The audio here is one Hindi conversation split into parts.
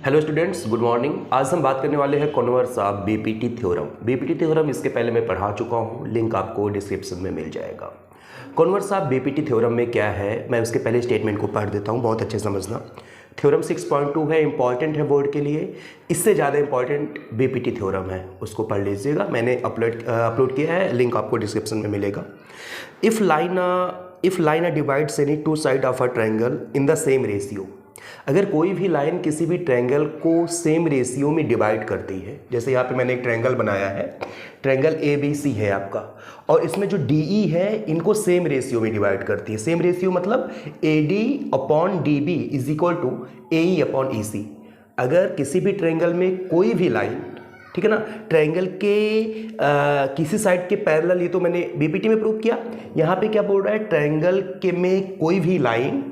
Hello students, good morning. आज हम बात करने वाले हैं converse of BPT theorem. BPT theorem इसके पहले मैं पढ़ा चुका हूँ, लिंक आपको डिस्क्रिप्शन में मिल जाएगा। कॉन्वर्स ऑफ बीपीटी थ्योरम में क्या है, मैं उसके पहले स्टेटमेंट को पढ़ देता हूँ, बहुत अच्छे समझना। थ्योरम 6.2 है, इंपॉर्टेंट है बोर्ड के लिए। इससे ज़्यादा इंपॉर्टेंट बीपीटी थ्योरम है, उसको पढ़ लीजिएगा। मैंने अपलोड किया है, लिंक आपको डिस्क्रिप्शन में मिलेगा। If line divides any two side of a triangle in the same ratio, अगर कोई भी लाइन किसी भी ट्रायंगल को सेम रेशियो में डिवाइड करती है, जैसे यहाँ पे मैंने एक ट्रायंगल बनाया है, ट्रायंगल ABC है आपका, और इसमें जो DE है इनको सेम रेशियो में डिवाइड करती है। सेम रेशियो मतलब AD/DB is equal to AE upon EC। अगर किसी भी ट्रायंगल में कोई भी लाइन, ठीक है ना, ट्रायंगल के किसी साइड के पैरेलल, ये तो मैंने बीपीटी में प्रूव किया। यहाँ पे क्या बोल रहा है, ट्रायंगल के में कोई भी लाइन,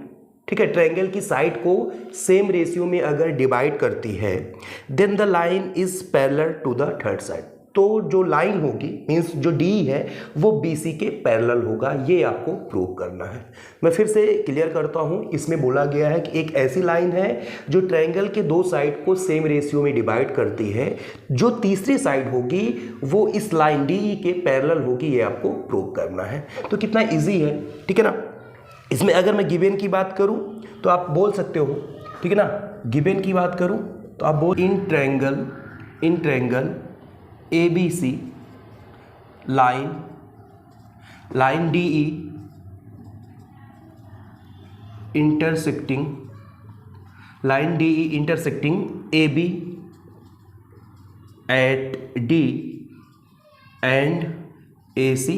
ठीक है, ट्रायंगल की साइड को सेम रेशियो में अगर डिवाइड करती है, then the line is parallel to the third side. तो जो लाइन होगी, मीन्स जो डी है, वो BC के पैरेलल होगा। ये आपको प्रूव करना है। मैं फिर से क्लियर करता हूँ। इसमें बोला गया है कि एक ऐसी लाइन है जो ट्रायंगल के दो साइड को सेम रेशियो में डिवाइड करती है, जो तीसरी साइड होगी वो इस लाइन DE के पैरेलल होगी। ये आपको प्रूव करना है। तो कितना ईजी है, ठीक है ना। इसमें अगर मैं गिवन की बात करूं तो आप बोल सकते हो, ठीक है ना, गिवन की बात करूं तो आप बोल in triangle ABC line DE intersecting AB at D and AC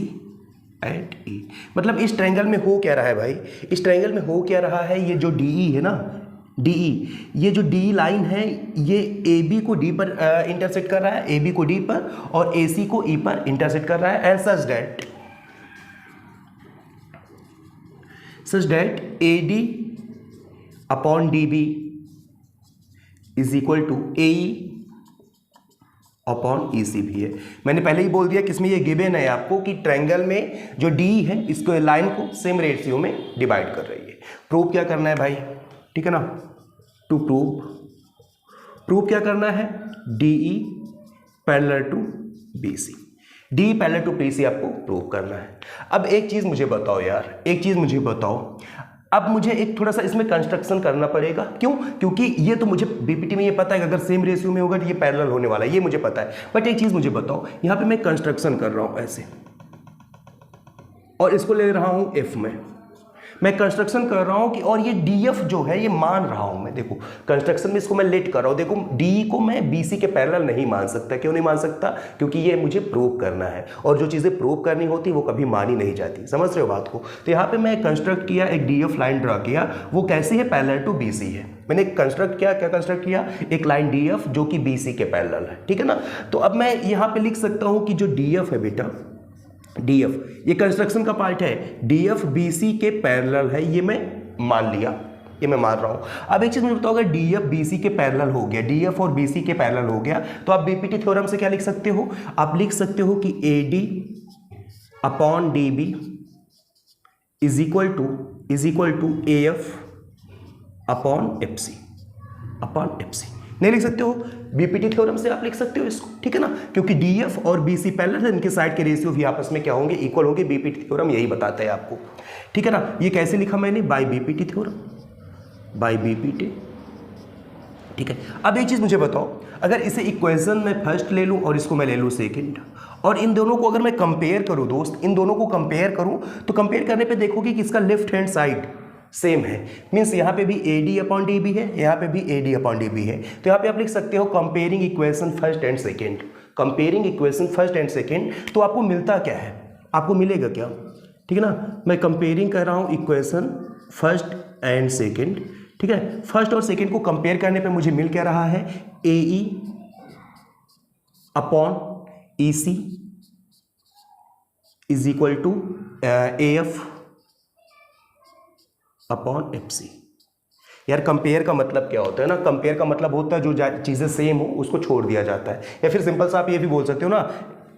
at E। मतलब इस ट्रायंगल में हो क्या रहा है भाई, इस ट्रायंगल में हो क्या रहा है, ये जो DE है ना, DE, ये जो DE लाइन है, ये AB को D पर इंटरसेक्ट कर रहा है, AB को D पर, और AC को E पर इंटरसेक्ट कर रहा है। And such that AD upon DB is equal to AE upon EC भी है। मैंने पहले ही बोल दिया कि इसमें ये गिवन है आपको कि ट्रायंगल में जो DE है, इसको लाइन को सेम रेशियो में डिवाइड कर रही है। प्रूव क्या करना है भाई, ठीक है ना। टू प्रूव क्या करना है, DE parallel to BC, DE parallel to BC आपको प्रूव करना है। अब एक चीज़ मुझे बताओ यार, एक चीज़ मुझे बताओ, अब मुझे एक थोड़ा सा इसमें कंस्ट्रक्शन करना पड़ेगा। क्यों? क्योंकि ये तो मुझे बीपीटी में ये पता है कि अगर सेम रेशियो में होगा तो ये पैरेलल होने वाला है, ये मुझे पता है। बट एक चीज़ मुझे बताओ, यहाँ पे मैं कंस्ट्रक्शन कर रहा हूँ ऐसे, और इसको ले रहा हूँ F में, मैं कंस्ट्रक्शन कर रहा हूँ कि, और ये DF जो है ये मान रहा हूँ मैं। देखो कंस्ट्रक्शन में इसको मैं लेट कर रहा हूँ। देखो DE को मैं BC के पैरेलल नहीं मान सकता। क्यों नहीं मान सकता? क्योंकि ये मुझे प्रूव करना है, और जो चीज़ें प्रूव करनी होती वो कभी मानी नहीं जाती। समझ रहे हो बात को? तो यहाँ पे मैं कंस्ट्रक्ट किया, एक DF लाइन ड्रा किया, वो कैसी है, पैरेलल टू BC है। मैंने कंस्ट्रक्ट किया, क्या कंस्ट्रक्ट किया, एक लाइन DF जो कि BC के पैरेलल है, ठीक है ना। तो अब मैं यहाँ पे लिख सकता हूँ कि जो DF है बेटा, DF ये कंस्ट्रक्शन का पार्ट है, DF BC के पैरेलल है, ये मैं मान लिया, ये मैं मान रहा हूं। अब एक चीज मुझे बताओ, अगर DF BC के पैरेलल हो गया, DF और BC के पैरेलल हो गया, तो आप बीपीटी थ्योरम से क्या लिख सकते हो, आप लिख सकते हो कि AD upon DB is equal to AF upon FC। नहीं लिख सकते हो? बीपीटी थ्योरम से आप लिख सकते हो इसको, ठीक है ना, क्योंकि DF और BC पैरेलल है, इनके साइड के रेशियो भी आपस में क्या होंगे, इक्वल होंगे। बीपीटी थ्योरम यही बताता है आपको, ठीक है ना। ये कैसे लिखा मैंने, by BPT theorem, by BPT, ठीक है। अब एक चीज मुझे बताओ, अगर इसे इक्वेशन में फर्स्ट ले लूं और इसको मैं ले लूं सेकंड, और इन दोनों को अगर मैं कंपेयर करूं दोस्त, इन दोनों को कंपेयर करूं, तो कंपेयर करने पे देखोगे कि इसका लेफ्ट हैंड साइड सेम है। मीन्स यहाँ पे भी AD अपॉन DB है, यहाँ पे भी AD अपॉन DB है। तो यहाँ पे आप लिख सकते हो comparing equation first and second, comparing equation first and second. तो आपको मिलता क्या है, आपको मिलेगा क्या, ठीक है ना। मैं कंपेयरिंग कर रहा हूँ इक्वेशन फर्स्ट एंड सेकेंड, ठीक है। फर्स्ट और सेकेंड को कंपेयर करने पे मुझे मिल क्या रहा है, AE upon EC is equal to AF upon FC। यार कंपेयर का मतलब क्या होता है ना, कंपेयर का मतलब होता है जो चीज़ें सेम हो उसको छोड़ दिया जाता है। या फिर सिंपल सा आप ये भी बोल सकते हो ना,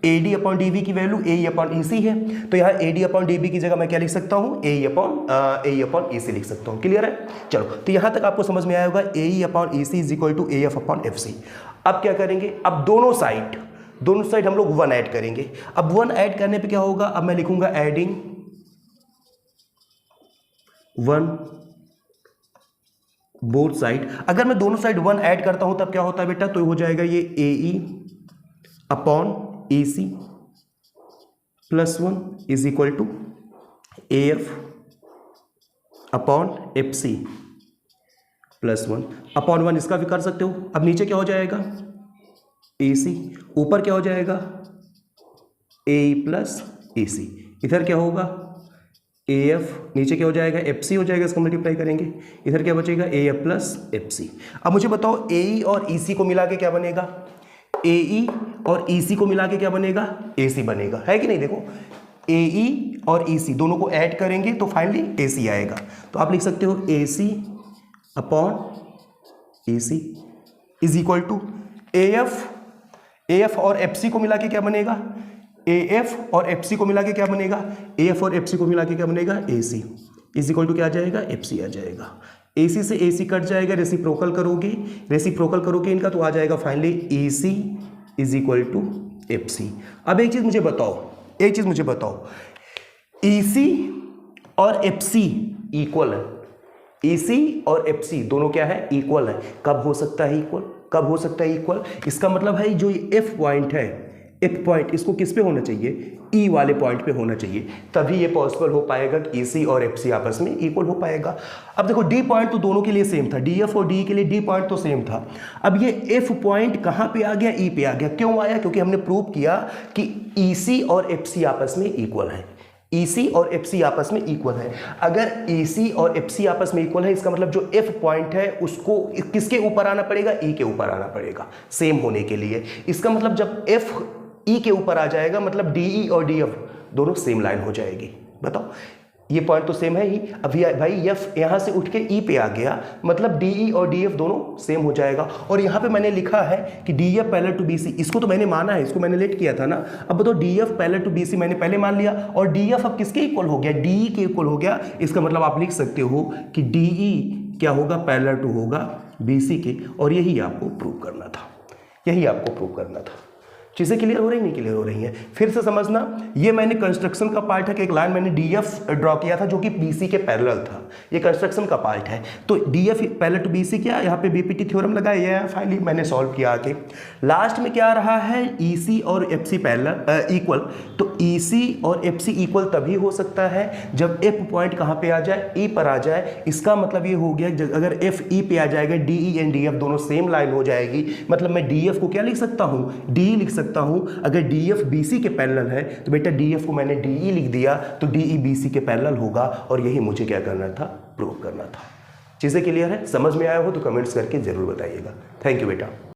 A D upon D B की value A upon E C है, तो यहाँ A D upon D B की जगह मैं क्या लिख सकता हूँ, ए अपॉन ई सी लिख सकता हूँ। क्लियर है? चलो, तो यहाँ तक आपको समझ में आया होगा A upon E C is equal to A F upon F C. अब क्या करेंगे, अब दोनों साइड हम लोग 1 ऐड करेंगे। अब 1 ऐड करने पे क्या होगा, अब मैं लिखूंगा एडिंग 1 बोथ साइड। अगर मैं दोनों साइड 1 ऐड करता हूं तब क्या होता है बेटा, तो हो जाएगा ये A E upon A C plus 1 is equal to A F upon F C plus 1 upon 1 इसका भी कर सकते हो। अब नीचे क्या हो जाएगा, ए सी, ऊपर क्या हो जाएगा, ए प्लस ए सी, इधर क्या होगा ए एफ, नीचे क्या हो जाएगा एफ सी हो जाएगा, इसको मल्टीप्लाई करेंगे, इधर क्या बचेगा A F plus F C. अब मुझे बताओ ए ई और ई सी को मिला के क्या बनेगा, ए ई और ई सी को मिला के क्या बनेगा, ए सी बनेगा, है कि नहीं? देखो ए ई और ई सी दोनों को ऐड करेंगे तो फाइनली ए सी आएगा। तो आप लिख सकते हो A C upon A C is equal to A F और एफ सी को मिला के क्या बनेगा, ए एफ और एफ सी को मिला के क्या बनेगा, ए एफ और एफ सी को मिला के क्या बनेगा, ए सी इज इक्वल टू क्या आ जाएगा, एफ सी आ जाएगा। ए सी से ए सी कट जाएगा, रेसिप्रोकल करोगे इनका तो आ जाएगा finally A C is equal to F C. अब एक चीज मुझे बताओ, ए सी और एफ सी इक्वल है, ए सी और एफ सी दोनों क्या है, इक्वल है। कब हो सकता है इक्वल, इसका मतलब है जो ये एफ पॉइंट है, एफ पॉइंट इसको किस पे होना चाहिए, ई वाले पॉइंट पे होना चाहिए, तभी ये पॉसिबल हो पाएगा कि ए सी और एफ सी आपस में इक्वल हो पाएगा। अब देखो डी पॉइंट तो दोनों के लिए सेम था, डी एफ और डी के लिए डी पॉइंट तो सेम था। अब ये एफ पॉइंट कहाँ पे आ गया, ई पे आ गया। क्यों आया, क्योंकि हमने प्रूव किया कि ई सी और एफ सी आपस में इक्वल है, EC और FC आपस में इक्वल है। अगर EC और FC आपस में इक्वल है, इसका मतलब जो F पॉइंट है उसको किसके ऊपर आना पड़ेगा, E के ऊपर आना पड़ेगा सेम होने के लिए। इसका मतलब जब F E के ऊपर आ जाएगा मतलब DE और DF दोनों सेम लाइन हो जाएगी। बताओ, ये पॉइंट तो सेम है ही। अभी भाई F यहाँ से उठ के E पे आ गया मतलब DE और DF दोनों सेम हो जाएगा। और यहाँ पे मैंने लिखा है कि DF पैरेलल टू BC, इसको तो मैंने माना है, इसको मैंने लेट किया था ना। अब बताओ DF पैरेलल टू BC मैंने पहले मान लिया और DF अब किसके इक्वल हो गया, DE के इक्वल हो गया। इसका मतलब आप लिख सकते हो कि DE क्या होगा, पैरेलल टू होगा BC के। और यही आपको प्रूव करना था, चीज़ें क्लियर हो रही नहीं क्लियर हो रही हैं, फिर से समझना। ये मैंने कंस्ट्रक्शन का पार्ट है कि एक लाइन मैंने DF ड्रॉ किया था जो कि BC के पैरेलल था, ये कंस्ट्रक्शन का पार्ट है। तो DF पैरेलल टू BC क्या, यहाँ पे BPT थ्योरम लगाया है, फाइनली मैंने सॉल्व किया आके। लास्ट में क्या आ रहा है, EC और FC पैरेलल इक्वल। तो EC और FC इक्वल तभी हो सकता है जब F पॉइंट कहाँ पे आ जाए, E पर आ जाए। इसका मतलब ये हो गया अगर F E पे आ जाएगा, DE एंड DF दोनों सेम लाइन हो जाएगी। मतलब मैं DF को क्या लिख सकता हूँ, DE लिख सकता हूं। अगर DF BC के पैरेलल है तो बेटा DF को मैंने DE लिख दिया, तो DE BC के पैरेलल होगा। और यही मुझे क्या करना था, प्रूव करना था। चीजें क्लियर है, समझ में आया हो तो कमेंट्स करके जरूर बताइएगा। थैंक यू बेटा।